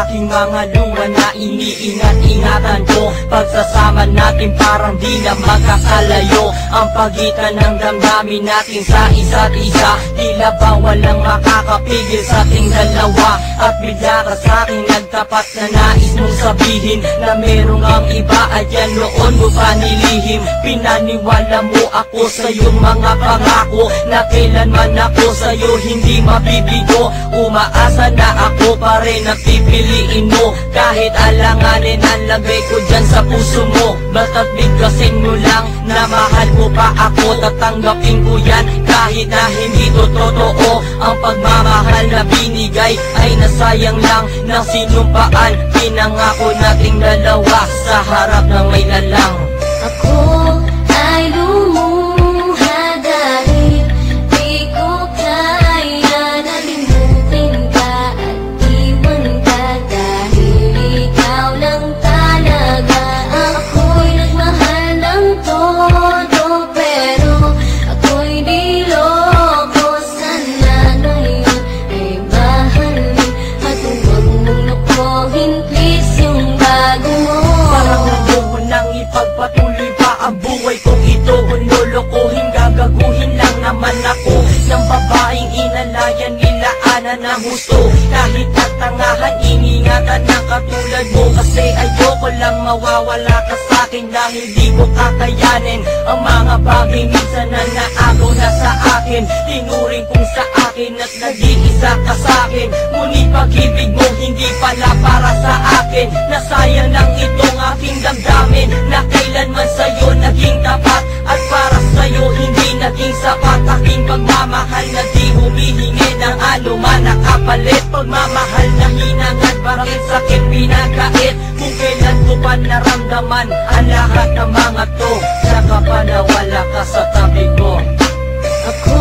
aking mga luha na iniingat-ingatan ko. Pagsasama natin parang di na magkakalayo ang pagitan ng damdamin natin sa isa't isa. Tila ba walang makakapigil sa ating dalawa. At bigla ka sa'kin nagtapat na nais mong sabihin na merong ang iba at yan noon mo pa nilihim. Pinaniwala mo ako sa iyong mga pangako na kailanman ako sa'yo hindi mabibigo. Umaasa na ako pa rin na pipiliin mo kahit alanganin ang lagay ko dyan sa puso mo. Basta't bigkasin mo lang na mahal mo pa ako. Tatanggapin ko yan kahit na hindi to totoo. Ang pagmamahal na binigay ay nasayang lang ng sinumpaan. Pinangako nating dalawa sa harap ng may lalang. Ako ay lumuha dahil di ko kaya na limutin ka at iwan ka. Dahil ikaw lang talaga. Ako'y nagmahal ng todo pero ako'y di loko. Sana ngayon ay mahalin at huwag mong nakuhin please yung bago mo. Parang gusto ko nang ipagpatuloy pa ang buhay kong ito. Kung lolokohin, gagaguhin lang naman ako ng babaeng inalayan nilaanan ng gusto. Kahit tatangahan, iningatan ng katulad mo. Kasi ayoko lang mawawala ka sa'kin dahil di ko kakayanin ang mga bagay minsan na naagaw na sa akin. Tinuring kong sa akin at nag-iisa ka sa'kin. Ngunit pag-ibig mo hindi pala para sa akin. Nasayang lang itong aking damdamin na kailanman sa'yo naging tapat. At para sa'yo hindi naging sapat aking pagmamahal na di humihingi ng anuman na kapalit. Pagmamahal na hinangad, bakit sakit pinagkait? Kung kailan ko pa naramdaman ang lahat ng mga to, saka pa nawala ka sa tabi ko. Ako